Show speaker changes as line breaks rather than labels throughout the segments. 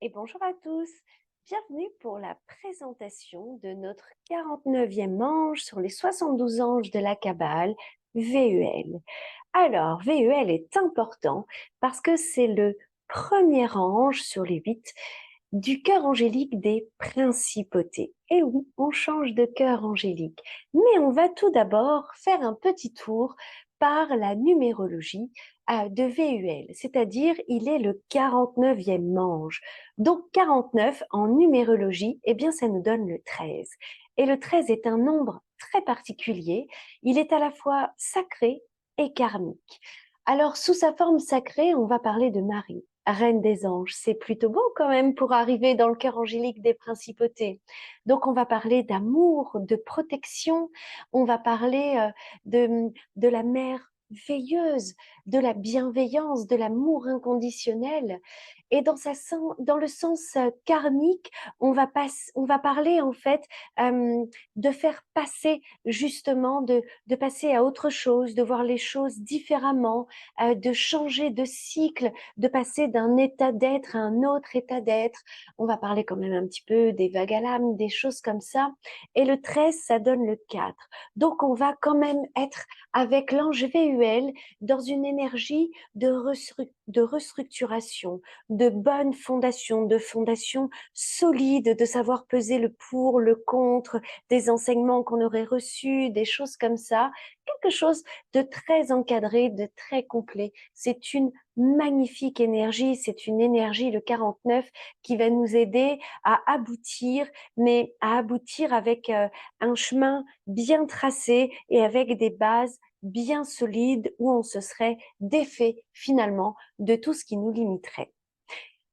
et bonjour à tous. Bienvenue pour la présentation de notre 49e ange sur les 72 anges de la Kabbale, VUL. Alors, VUL est important parce que c'est le premier ange sur les 8 du cœur angélique des principautés. Et oui, on change de cœur angélique. Mais on va tout d'abord faire un petit tour par la numérologie de VUL, c'est-à-dire il est le 49e ange. Donc 49 en numérologie, eh bien ça nous donne le 13. Et le 13 est un nombre très particulier. Il est à la fois sacré et karmique. Alors sous sa forme sacrée, on va parler de Marie, reine des anges. C'est plutôt beau quand même pour arriver dans le cœur angélique des principautés. Donc on va parler d'amour, de protection, on va parler de la mère veilleuse, de la bienveillance, de l'amour inconditionnel. Et dans le sens karmique, on va parler en fait de faire passer justement, de passer à autre chose, de voir les choses différemment, de changer de cycle, de passer d'un état d'être à un autre état d'être. On va parler quand même un petit peu des vagues à l'âme, des choses comme ça. Et le 13, ça donne le 4. Donc on va quand même être avec l'ange VUL dans une énergie de restructuration, de bonne fondation, de fondation solide, de savoir peser le pour, le contre, des enseignements qu'on aurait reçus, des choses comme ça. Quelque chose de très encadré, de très complet. C'est une magnifique énergie, c'est une énergie, le 49, qui va nous aider à aboutir, mais à aboutir avec un chemin bien tracé et avec des bases bien solides où on se serait défait finalement de tout ce qui nous limiterait.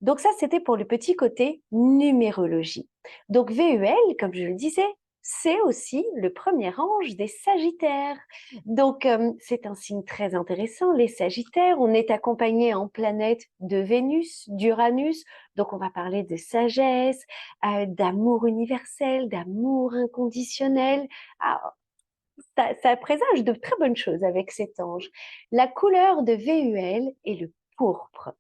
Donc ça, c'était pour le petit côté numérologie. Donc VUL, comme je le disais, c'est aussi le premier ange des Sagittaires. Donc c'est un signe très intéressant, les Sagittaires. On est accompagné en planète de Vénus, d'Uranus. Donc on va parler de sagesse, d'amour universel, d'amour inconditionnel. Ah, ça présage de très bonnes choses avec cet ange. La couleur de VUL est le pourpre.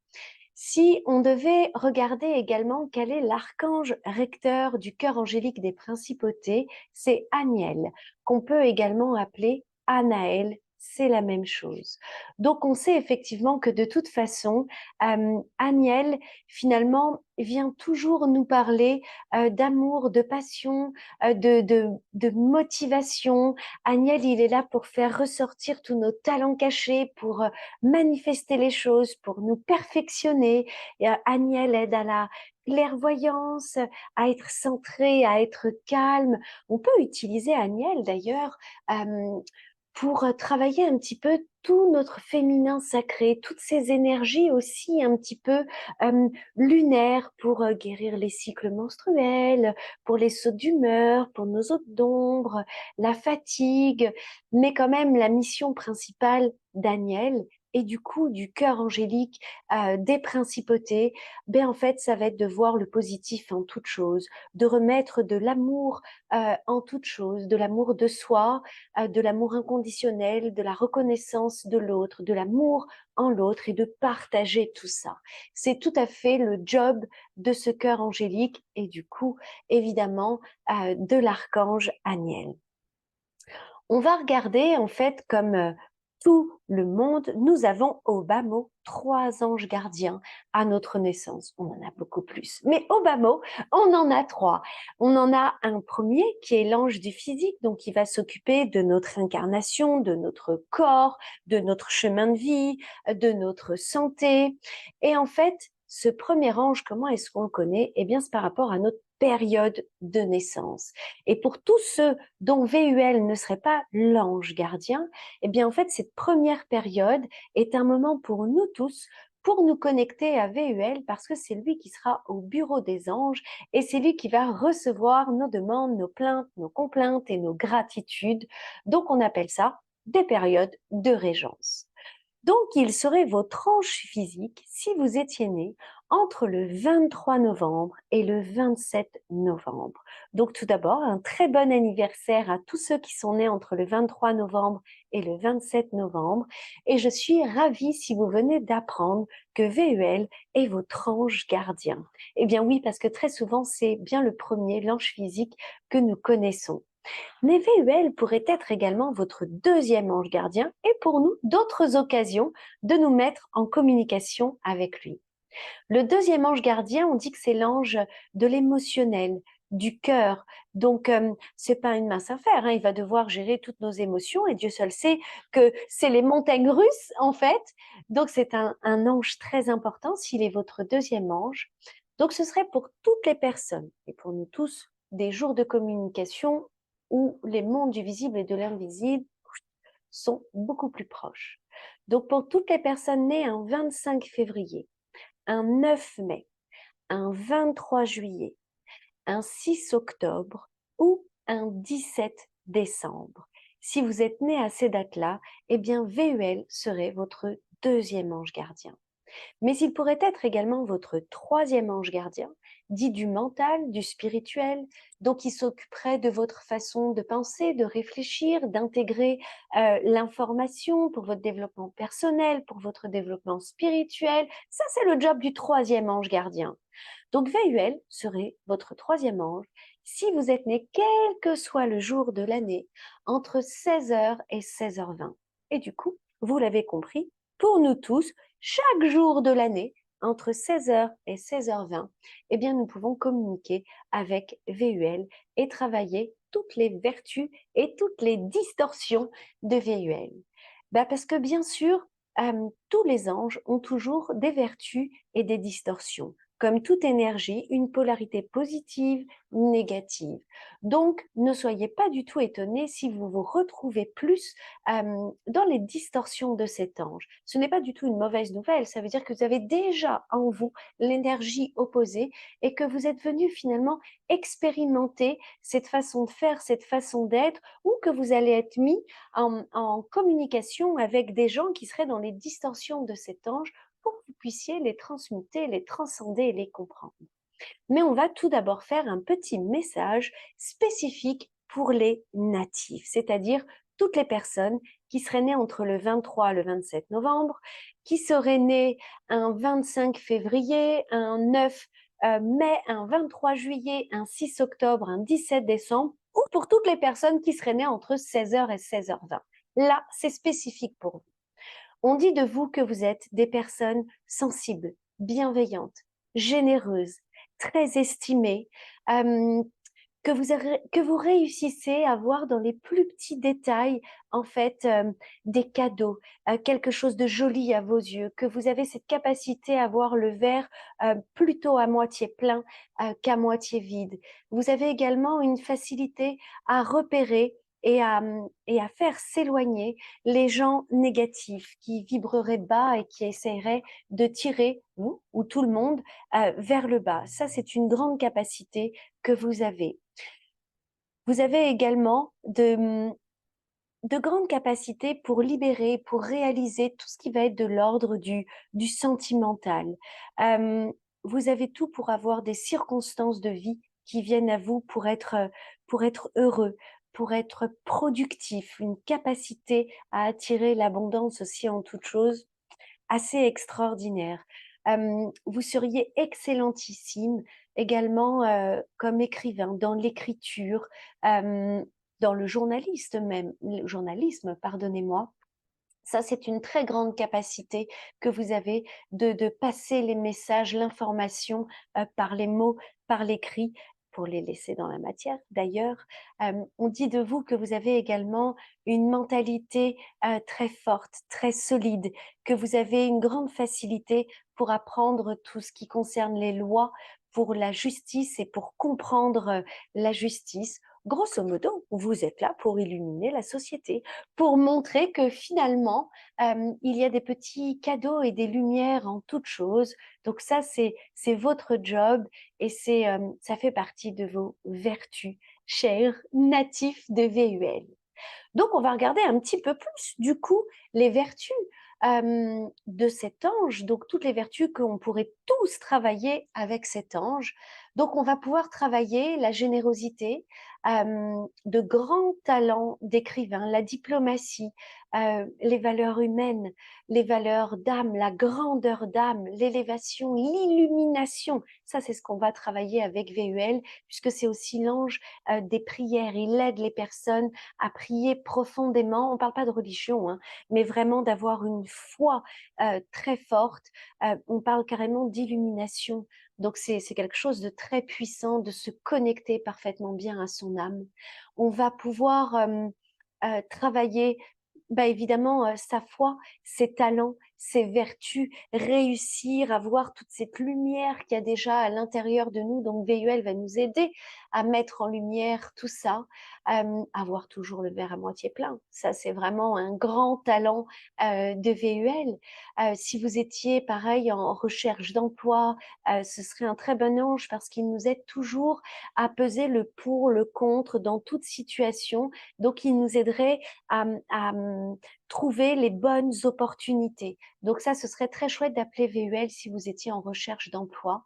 Si on devait regarder également quel est l'archange recteur du cœur angélique des principautés, c'est Aniel, qu'on peut également appeler Anaël. C'est la même chose. Donc on sait effectivement que de toute façon, Aniel finalement vient toujours nous parler d'amour, de passion, de motivation. Aniel, il est là pour faire ressortir tous nos talents cachés, pour manifester les choses, pour nous perfectionner. Et, Aniel aide à la clairvoyance, à être centré, à être calme. On peut utiliser Aniel d'ailleurs pour travailler un petit peu tout notre féminin sacré, toutes ces énergies aussi un petit peu lunaires pour guérir les cycles menstruels, pour les sauts d'humeur, pour nos zones d'ombre, la fatigue, mais quand même la mission principale d'Aniel et du coup du cœur angélique des principautés, ben en fait ça va être de voir le positif en toute chose, de remettre de l'amour en toute chose, de l'amour de soi, de l'amour inconditionnel, de la reconnaissance de l'autre, de l'amour en l'autre et de partager tout ça. C'est tout à fait le job de ce cœur angélique et du coup évidemment de l'archange Aniel. On va regarder en fait comme tout le monde, nous avons au bas mot 3 anges gardiens à notre naissance. On en a beaucoup plus, mais au bas mot, on en a 3. On en a un premier qui est l'ange du physique, donc qui va s'occuper de notre incarnation, de notre corps, de notre chemin de vie, de notre santé. Et en fait, ce premier ange, comment est-ce qu'on le connaît? Eh bien, c'est par rapport à notre période de naissance. Et pour tous ceux dont VUL ne serait pas l'ange gardien, eh bien en fait cette première période est un moment pour nous tous pour nous connecter à VUL parce que c'est lui qui sera au bureau des anges et c'est lui qui va recevoir nos demandes, nos plaintes, nos complaintes et nos gratitudes. Donc on appelle ça des périodes de régence. Donc, il serait votre ange physique si vous étiez né entre le 23 novembre et le 27 novembre. Donc, tout d'abord, un très bon anniversaire à tous ceux qui sont nés entre le 23 novembre et le 27 novembre. Et je suis ravie si vous venez d'apprendre que VUL est votre ange gardien. Eh bien oui, parce que très souvent, c'est bien le premier, l'ange physique, que nous connaissons. Mais VUL pourrait être également votre deuxième ange gardien et pour nous, d'autres occasions de nous mettre en communication avec lui. Le deuxième ange gardien, on dit que c'est l'ange de l'émotionnel, du cœur. Donc, c'est pas une mince affaire, hein. Il va devoir gérer toutes nos émotions et Dieu seul sait que c'est les montagnes russes, en fait. Donc, c'est un ange très important s'il est votre deuxième ange. Donc, ce serait pour toutes les personnes et pour nous tous des jours de communication où les mondes du visible et de l'invisible sont beaucoup plus proches. Donc, pour toutes les personnes nées un 25 février, un 9 mai, un 23 juillet, un 6 octobre ou un 17 décembre. Si vous êtes né à ces dates-là, eh bien VUL serait votre deuxième ange gardien. Mais il pourrait être également votre troisième ange gardien, dit du mental, du spirituel, donc il s'occuperait de votre façon de penser, de réfléchir, d'intégrer l'information pour votre développement personnel, pour votre développement spirituel. Ça, c'est le job du troisième ange gardien. Donc VUL serait votre troisième ange si vous êtes né, quel que soit le jour de l'année, entre 16h et 16h20. Et du coup, vous l'avez compris, pour nous tous, chaque jour de l'année, entre 16h et 16h20, eh bien, nous pouvons communiquer avec VUL et travailler toutes les vertus et toutes les distorsions de VUL. Parce que bien sûr, tous les anges ont toujours des vertus et des distorsions. Comme toute énergie, une polarité positive, négative. Donc, ne soyez pas du tout étonnés si vous vous retrouvez plus dans les distorsions de cet ange. Ce n'est pas du tout une mauvaise nouvelle, ça veut dire que vous avez déjà en vous l'énergie opposée et que vous êtes venu finalement expérimenter cette façon de faire, cette façon d'être, ou que vous allez être mis en communication avec des gens qui seraient dans les distorsions de cet ange pour que vous puissiez les transmuter, les transcender et les comprendre. Mais on va tout d'abord faire un petit message spécifique pour les natifs, c'est-à-dire toutes les personnes qui seraient nées entre le 23 et le 27 novembre, qui seraient nées un 25 février, un 9 mai, un 23 juillet, un 6 octobre, un 17 décembre, ou pour toutes les personnes qui seraient nées entre 16h et 16h20. Là, c'est spécifique pour vous. On dit de vous que vous êtes des personnes sensibles, bienveillantes, généreuses, très estimées, euh, que vous réussissez à voir dans les plus petits détails, en fait, des cadeaux, quelque chose de joli à vos yeux, que vous avez cette capacité à voir le verre plutôt à moitié plein qu'à moitié vide. Vous avez également une facilité à repérer et à faire s'éloigner les gens négatifs qui vibreraient bas et qui essaieraient de tirer vous ou tout le monde vers le bas. Ça, c'est une grande capacité que vous avez. Vous avez également de grandes capacités pour libérer, pour réaliser tout ce qui va être de l'ordre du sentimental. Euh, vous avez tout pour avoir des circonstances de vie qui viennent à vous pour être heureux, pour être productif, une capacité à attirer l'abondance aussi en toute chose assez extraordinaire. Vous seriez excellentissime également comme écrivain, dans l'écriture, euh, dans le journaliste même, le journalisme, pardonnez-moi. Ça, c'est une très grande capacité que vous avez de passer les messages, l'information par les mots, par l'écrit, pour les laisser dans la matière. D'ailleurs, on dit de vous que vous avez également une mentalité très forte, très solide, que vous avez une grande facilité pour apprendre tout ce qui concerne les lois, pour la justice et pour comprendre la justice. Grosso modo, vous êtes là pour illuminer la société, pour montrer que finalement, il y a des petits cadeaux et des lumières en toutes choses. Donc ça, c'est votre job et ça fait partie de vos vertus, chers natifs de VUL. Donc, on va regarder un petit peu plus, du coup, les vertus. de cet ange, donc toutes les vertus qu'on pourrait tous travailler avec cet ange. Donc on va pouvoir travailler la générosité, de grands talents d'écrivain, la diplomatie, les valeurs humaines, les valeurs d'âme, la grandeur d'âme, l'élévation, l'illumination. Ça, c'est ce qu'on va travailler avec VUL, puisque c'est aussi l'ange des prières. Il aide les personnes à prier profondément. On ne parle pas de religion, hein, mais vraiment d'avoir une foi très forte. On parle carrément d'illumination. Donc, c'est quelque chose de très puissant, de se connecter parfaitement bien à son âme. On va pouvoir travailler, bah, évidemment, sa foi, ses talents, ses vertus, réussir à voir toute cette lumière qu'il y a déjà à l'intérieur de nous. Donc, VUL va nous aider à mettre en lumière tout ça, avoir toujours le verre à moitié plein. Ça, c'est vraiment un grand talent de VUL. Si vous étiez, pareil, en recherche d'emploi, ce serait un très bon ange parce qu'il nous aide toujours à peser le pour, le contre dans toute situation. Donc, il nous aiderait à trouver les bonnes opportunités. Donc ça, ce serait très chouette d'appeler VUL si vous étiez en recherche d'emploi.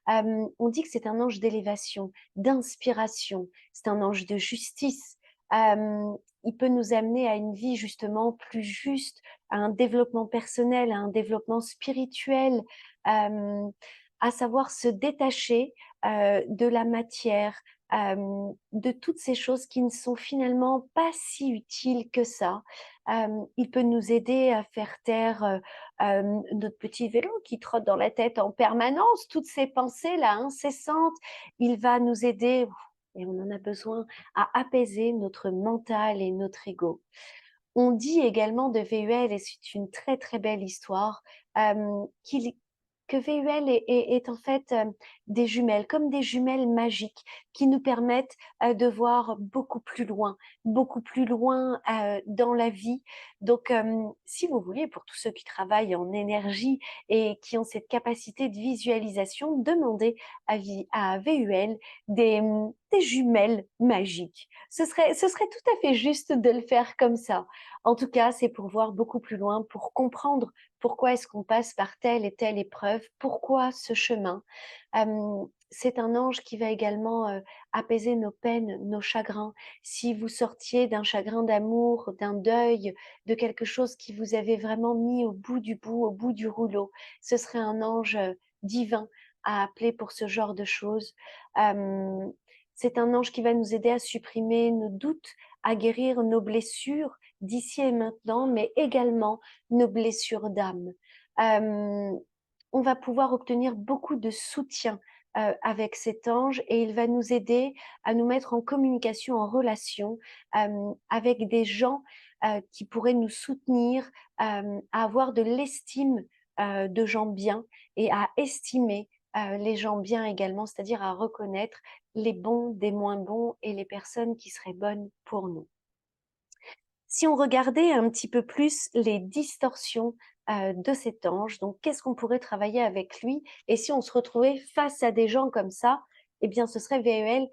On dit que c'est un ange d'élévation, d'inspiration, c'est un ange de justice. Il peut nous amener à une vie justement plus juste, à un développement personnel, à un développement spirituel, à savoir se détacher de la matière, de toutes ces choses qui ne sont finalement pas si utiles que ça. Il peut nous aider à faire taire notre petit vélo qui trotte dans la tête en permanence, toutes ces pensées-là incessantes. Il va nous aider, et on en a besoin, à apaiser notre mental et notre ego. On dit également de VUL, et c'est une très très belle histoire, qu'il que VUL est en fait des jumelles, comme des jumelles magiques qui nous permettent de voir beaucoup plus loin dans la vie. Donc, si vous voulez, pour tous ceux qui travaillent en énergie et qui ont cette capacité de visualisation, demandez à VUL des jumelles magiques. Ce serait tout à fait juste de le faire comme ça. En tout cas, c'est pour voir beaucoup plus loin, pour comprendre pourquoi est-ce qu'on passe par telle et telle épreuve, pourquoi ce chemin. C'est un ange qui va également apaiser nos peines, nos chagrins. Si vous sortiez d'un chagrin d'amour, d'un deuil, de quelque chose qui vous avait vraiment mis au bout, au bout du rouleau, ce serait un ange divin à appeler pour ce genre de choses. C'est un ange qui va nous aider à supprimer nos doutes, à guérir nos blessures d'ici et maintenant, mais également nos blessures d'âme. Euh, on va pouvoir obtenir beaucoup de soutien avec cet ange et il va nous aider à nous mettre en communication, en relation avec des gens qui pourraient nous soutenir, à avoir de l'estime de gens bien et à estimer les gens bien également, c'est-à-dire à reconnaître les bons des moins bons et les personnes qui seraient bonnes pour nous. Si on regardait un petit peu plus les distorsions de cet ange, donc qu'est-ce qu'on pourrait travailler avec lui? Et si on se retrouvait face à des gens comme ça, eh bien ce serait VEL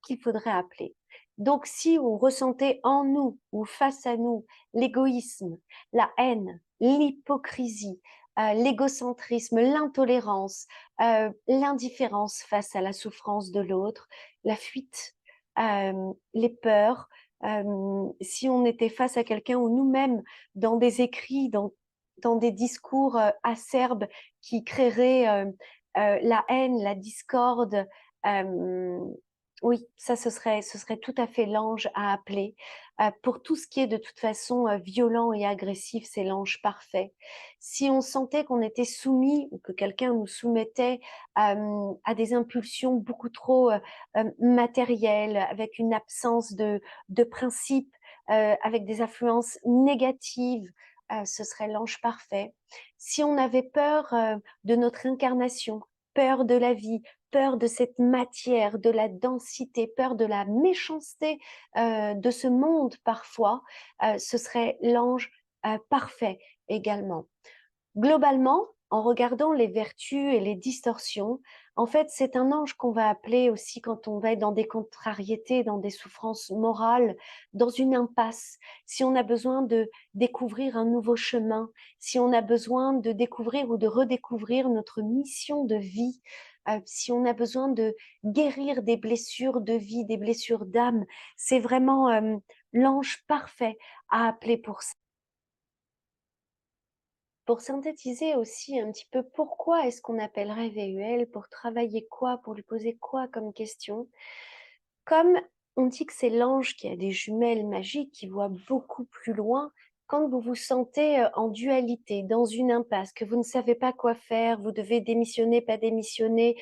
qu'il faudrait appeler. Donc si on ressentait en nous ou face à nous l'égoïsme, la haine, l'hypocrisie, l'égocentrisme, l'intolérance, l'indifférence face à la souffrance de l'autre, la fuite, les peurs, si on était face à quelqu'un ou nous-mêmes dans des écrits, dans des discours acerbes qui créeraient la haine, la discorde, euh, oui, ça ce serait tout à fait l'ange à appeler. Pour tout ce qui est de toute façon violent et agressif, c'est l'ange parfait. Si on sentait qu'on était soumis ou que quelqu'un nous soumettait à des impulsions beaucoup trop matérielles, avec une absence de principes, avec des influences négatives, ce serait l'ange parfait. Si on avait peur de notre incarnation, peur de la vie, peur de cette matière, de la densité, peur de la méchanceté de ce monde parfois, ce serait l'ange parfait également. Globalement, en regardant les vertus et les distorsions. En fait, c'est un ange qu'on va appeler aussi quand on va être dans des contrariétés, dans des souffrances morales, dans une impasse. Si on a besoin de découvrir un nouveau chemin, si on a besoin de découvrir ou de redécouvrir notre mission de vie, si on a besoin de guérir des blessures de vie, des blessures d'âme, c'est vraiment l'ange parfait à appeler pour ça. Pour synthétiser aussi un petit peu pourquoi est-ce qu'on appellerait VUL, pour travailler quoi, pour lui poser quoi comme question. Comme on dit que c'est l'ange qui a des jumelles magiques, qui voit beaucoup plus loin, quand vous vous sentez en dualité, dans une impasse, que vous ne savez pas quoi faire, vous devez démissionner, pas démissionner,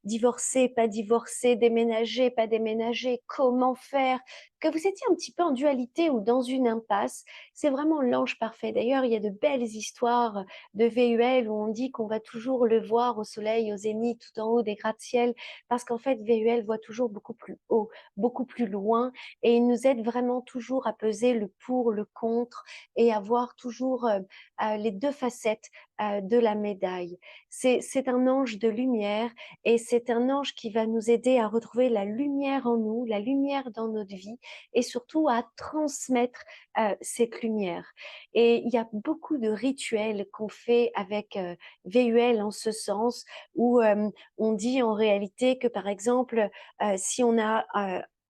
divorcer, pas divorcer, déménager, pas déménager, comment faire, que vous étiez un petit peu en dualité ou dans une impasse, c'est vraiment l'ange parfait. D'ailleurs, il y a de belles histoires de VUL où on dit qu'on va toujours le voir au soleil, au zénith, tout en haut des gratte-ciel, parce qu'en fait, VUL voit toujours beaucoup plus haut, beaucoup plus loin, et il nous aide vraiment toujours à peser le pour, le contre, et à voir toujours les deux facettes de la médaille. C'est un ange de lumière, et c'est un ange qui va nous aider à retrouver la lumière en nous, la lumière dans notre vie, et surtout à transmettre cette lumière. Et il y a beaucoup de rituels qu'on fait avec VUL en ce sens, où on dit en réalité que, par exemple, si on a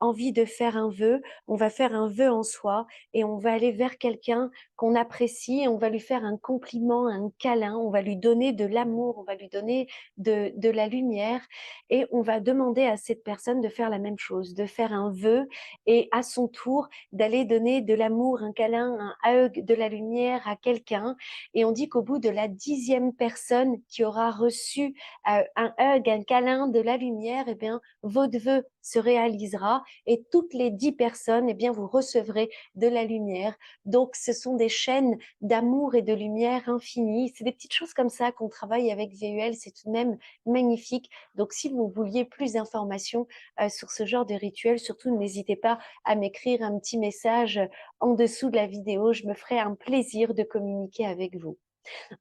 envie de faire un vœu, on va faire un vœu en soi et on va aller vers quelqu'un qu'on apprécie et on va lui faire un compliment, un câlin, on va lui donner de l'amour, on va lui donner de la lumière et on va demander à cette personne de faire la même chose, de faire un vœu et à son tour d'aller donner de l'amour, un câlin, un hug, de la lumière à quelqu'un. Et on dit qu'au bout de la 10e personne qui aura reçu un hug, un câlin, de la lumière, eh bien, votre vœu se réalisera et toutes les 10 personnes, eh bien, vous recevrez de la lumière. Donc, ce sont des chaînes d'amour et de lumière infinies. C'est des petites choses comme ça qu'on travaille avec VUL. C'est tout de même magnifique. Donc, si vous vouliez plus d'informations sur ce genre de rituel, surtout n'hésitez pas à m'écrire un petit message en dessous de la vidéo. Je me ferai un plaisir de communiquer avec vous.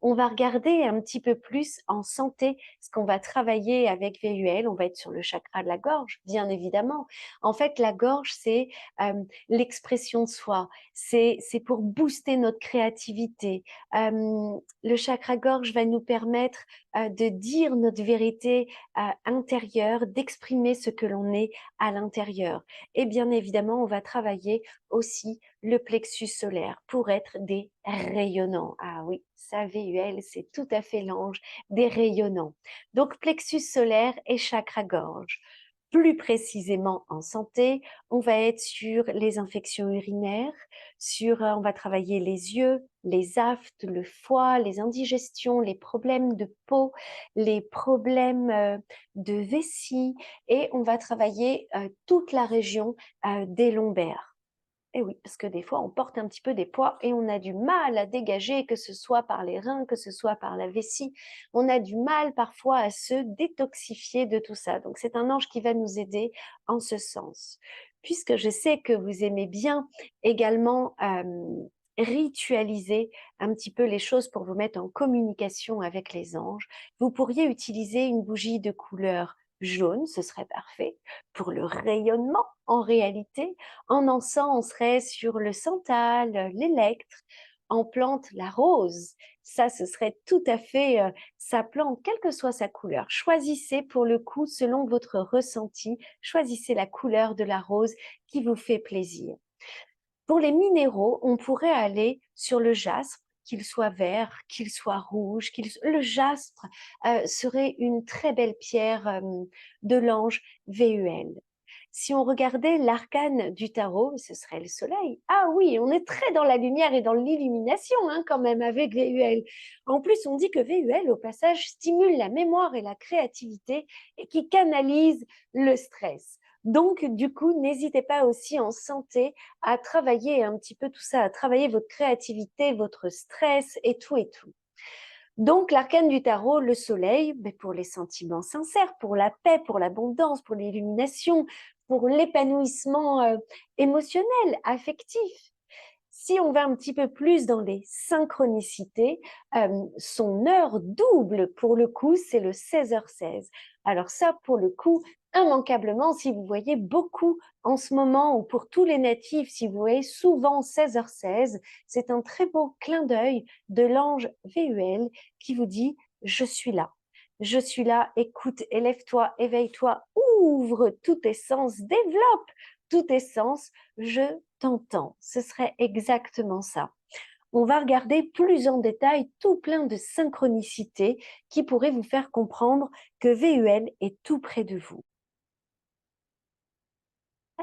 On va regarder un petit peu plus en santé ce qu'on va travailler avec VUL. On va être sur le chakra de la gorge, bien évidemment. En fait, la gorge, c'est l'expression de soi. C'est pour booster notre créativité. Le chakra gorge va nous permettre de dire notre vérité intérieure, d'exprimer ce que l'on est à l'intérieur. Et bien évidemment, on va travailler aussi le plexus solaire pour être des rayonnants. Ah oui, ça VUL, c'est tout à fait l'ange des rayonnants. Donc plexus solaire et chakra gorge. Plus précisément en santé, on va être sur les infections urinaires, on va travailler les yeux, les aphtes, le foie, les indigestions, les problèmes de peau, les problèmes de vessie, et on va travailler toute la région des lombaires. Et oui, parce que des fois, on porte un petit peu des poids et on a du mal à dégager, que ce soit par les reins, que ce soit par la vessie. On a du mal parfois à se détoxifier de tout ça. Donc, c'est un ange qui va nous aider en ce sens. Puisque je sais que vous aimez bien également ritualiser un petit peu les choses pour vous mettre en communication avec les anges, vous pourriez utiliser une bougie de couleur jaune, ce serait parfait, pour le rayonnement en réalité. En encens, on serait sur le santal, l'électre. En plante, la rose. Ça, ce serait tout à fait sa plante, quelle que soit sa couleur. Choisissez pour le coup, selon votre ressenti, choisissez la couleur de la rose qui vous fait plaisir. Pour les minéraux, on pourrait aller sur le jaspe, qu'il soit vert, qu'il soit rouge. Le jaspe serait une très belle pierre de l'ange VUL. Si on regardait l'arcane du tarot, ce serait le soleil. Ah oui, on est très dans la lumière et dans l'illumination quand même avec VUL. En plus, on dit que VUL, au passage, stimule la mémoire et la créativité et qui canalise le stress. Donc, du coup, n'hésitez pas aussi en santé à travailler un petit peu tout ça, à travailler votre créativité, votre stress et tout et tout. Donc, l'arcane du tarot, le soleil, pour les sentiments sincères, pour la paix, pour l'abondance, pour l'illumination, pour l'épanouissement émotionnel, affectif. Si on va un petit peu plus dans les synchronicités, son heure double, pour le coup, c'est le 16h16. Alors ça, pour le coup, immanquablement, si vous voyez beaucoup en ce moment, ou pour tous les natifs, si vous voyez souvent 16h16, c'est un très beau clin d'œil de l'ange VUL qui vous dit « Je suis là ». Je suis là, écoute, élève-toi, éveille-toi, ouvre tous tes sens, développe tous tes sens, je t'entends. Ce serait exactement ça. On va regarder plus en détail tout plein de synchronicités qui pourraient vous faire comprendre que VUL est tout près de vous.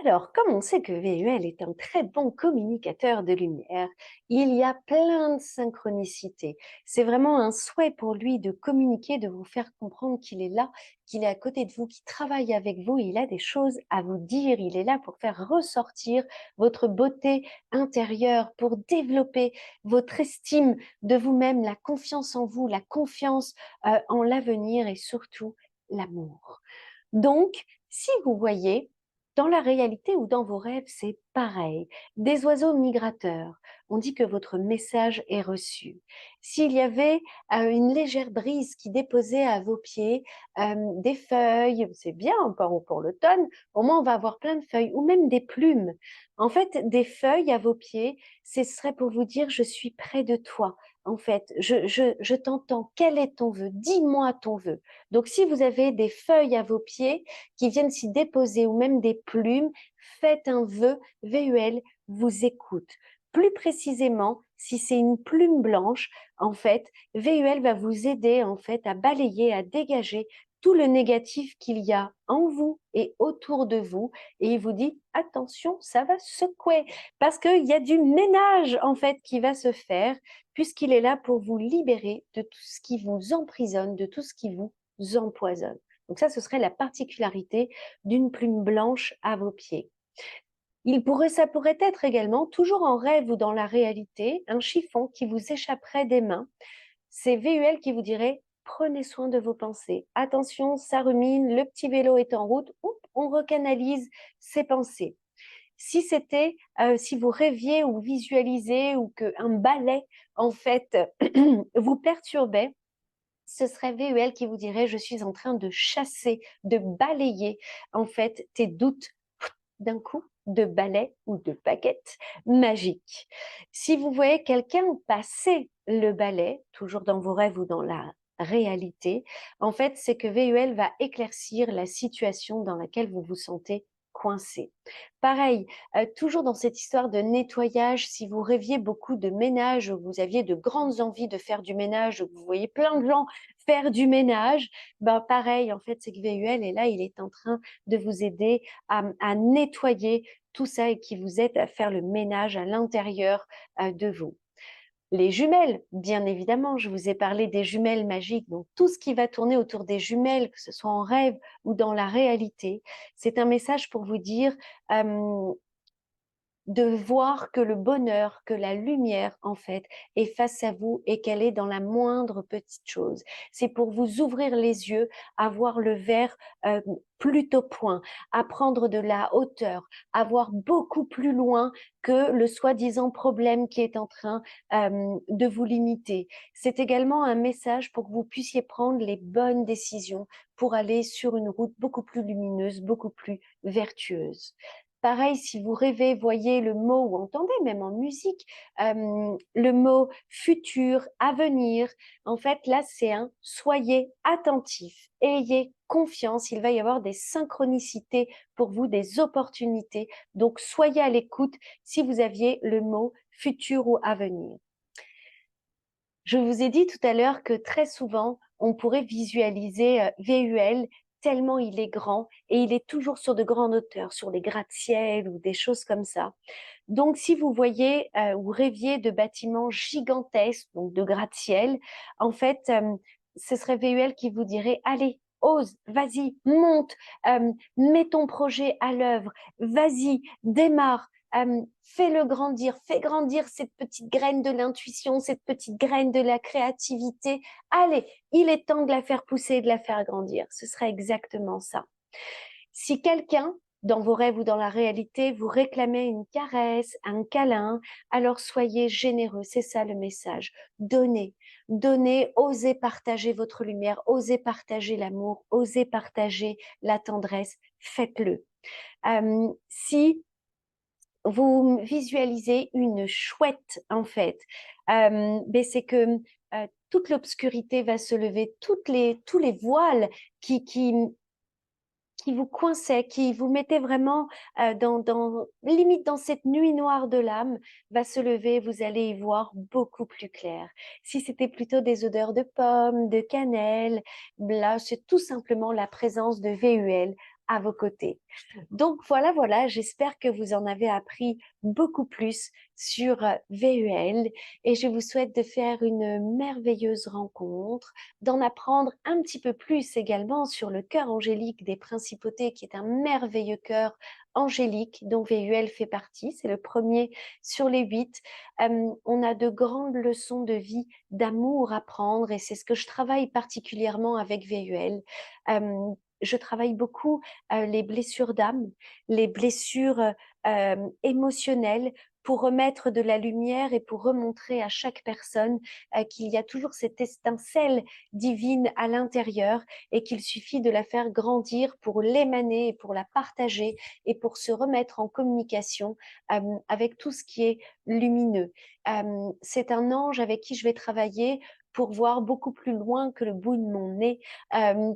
Alors, comme on sait que VUL est un très bon communicateur de lumière, il y a plein de synchronicités. C'est vraiment un souhait pour lui de communiquer, de vous faire comprendre qu'il est là, qu'il est à côté de vous, qu'il travaille avec vous, il a des choses à vous dire, il est là pour faire ressortir votre beauté intérieure, pour développer votre estime de vous-même, la confiance en vous, la confiance en l'avenir et surtout l'amour. Donc, si vous voyez, dans la réalité ou dans vos rêves, c'est pareil. Des oiseaux migrateurs, on dit que votre message est reçu. S'il y avait une légère brise qui déposait à vos pieds des feuilles, c'est bien pour l'automne, au moins on va avoir plein de feuilles, ou même des plumes. En fait, des feuilles à vos pieds, ce serait pour vous dire « je suis près de toi ». En fait, je t'entends, quel est ton vœu? Dis-moi ton vœu. Donc, si vous avez des feuilles à vos pieds qui viennent s'y déposer ou même des plumes, faites un vœu, VUL vous écoute. Plus précisément, si c'est une plume blanche, en fait, VUL va vous aider en fait à balayer, à dégager tout le négatif qu'il y a en vous et autour de vous. Et il vous dit, attention, ça va secouer parce qu'il y a du ménage en fait qui va se faire puisqu'il est là pour vous libérer de tout ce qui vous emprisonne, de tout ce qui vous empoisonne. Donc ça, ce serait la particularité d'une plume blanche à vos pieds. Ça pourrait être également, toujours en rêve ou dans la réalité, un chiffon qui vous échapperait des mains. C'est VUL qui vous dirait « Prenez soin de vos pensées. Attention, ça rumine, le petit vélo est en route. » On recanalise ses pensées. Si vous rêviez ou visualisez ou qu'un balai, en fait, vous perturbait, ce serait VUL qui vous dirait « Je suis en train de chasser, de balayer, en fait, tes doutes d'un coup de balai ou de baguette magique. » Si vous voyez quelqu'un passer le balai, toujours dans vos rêves ou dans la réalité, en fait, c'est que VUL va éclaircir la situation dans laquelle vous vous sentez coincé. Pareil, toujours dans cette histoire de nettoyage, si vous rêviez beaucoup de ménage, ou vous aviez de grandes envies de faire du ménage, ou que vous voyez plein de gens faire du ménage, ben pareil, en fait, c'est que VUL est là, il est en train de vous aider à nettoyer tout ça et qui vous aide à faire le ménage à l'intérieur de vous. Les jumelles, bien évidemment, je vous ai parlé des jumelles magiques, donc tout ce qui va tourner autour des jumelles, que ce soit en rêve ou dans la réalité, c'est un message pour vous dire de voir que le bonheur, que la lumière, en fait, est face à vous et qu'elle est dans la moindre petite chose. C'est pour vous ouvrir les yeux, à voir le verre plutôt point, à prendre de la hauteur, à voir beaucoup plus loin que le soi-disant problème qui est en train de vous limiter. C'est également un message pour que vous puissiez prendre les bonnes décisions pour aller sur une route beaucoup plus lumineuse, beaucoup plus vertueuse. Pareil, si vous rêvez, voyez le mot ou entendez même en musique le mot futur, avenir, en fait là c'est un soyez attentif, ayez confiance, il va y avoir des synchronicités pour vous, des opportunités. Donc soyez à l'écoute si vous aviez le mot futur ou avenir. Je vous ai dit tout à l'heure que très souvent, on pourrait visualiser VUL tellement il est grand et il est toujours sur de grandes hauteurs, sur des gratte-ciel ou des choses comme ça. Donc, si vous voyez ou rêviez de bâtiments gigantesques, donc de gratte-ciel, en fait, ce serait VUL qui vous dirait, allez, ose, vas-y, monte, mets ton projet à l'œuvre, vas-y, démarre, fais-le grandir, fais grandir cette petite graine de l'intuition, cette petite graine de la créativité. Allez, il est temps de la faire pousser et de la faire grandir. Ce serait exactement ça. Si quelqu'un dans vos rêves ou dans la réalité, vous réclamez une caresse, un câlin, alors soyez généreux, c'est ça le message. Donnez, donnez, osez partager votre lumière, osez partager l'amour, osez partager la tendresse, faites-le. Si vous visualisez une chouette, en fait, ben c'est que toute l'obscurité va se lever, tous les voiles qui vous coinçait, qui vous mettait vraiment limite dans cette nuit noire de l'âme, va se lever, vous allez y voir beaucoup plus clair. Si c'était plutôt des odeurs de pommes, de cannelle, là, c'est tout simplement la présence de VUL à vos côtés. Donc voilà, voilà, j'espère que vous en avez appris beaucoup plus sur VUL et je vous souhaite de faire une merveilleuse rencontre, d'en apprendre un petit peu plus également sur le cœur angélique des principautés, qui est un merveilleux cœur angélique dont VUL fait partie. C'est le premier sur les 8. On a de grandes leçons de vie, d'amour à prendre et c'est ce que je travaille particulièrement avec VUL. Je travaille beaucoup les blessures d'âme, les blessures émotionnelles pour remettre de la lumière et pour remontrer à chaque personne qu'il y a toujours cette étincelle divine à l'intérieur et qu'il suffit de la faire grandir pour l'émaner et pour la partager et pour se remettre en communication avec tout ce qui est lumineux. C'est un ange avec qui je vais travailler pour voir beaucoup plus loin que le bout de mon nez,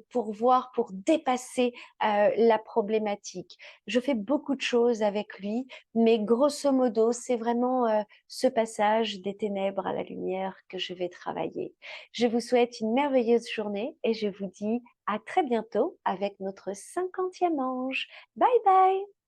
pour voir, pour dépasser la problématique. Je fais beaucoup de choses avec lui, mais grosso modo, c'est vraiment ce passage des ténèbres à la lumière que je vais travailler. Je vous souhaite une merveilleuse journée et je vous dis à très bientôt avec notre 50e ange. Bye bye!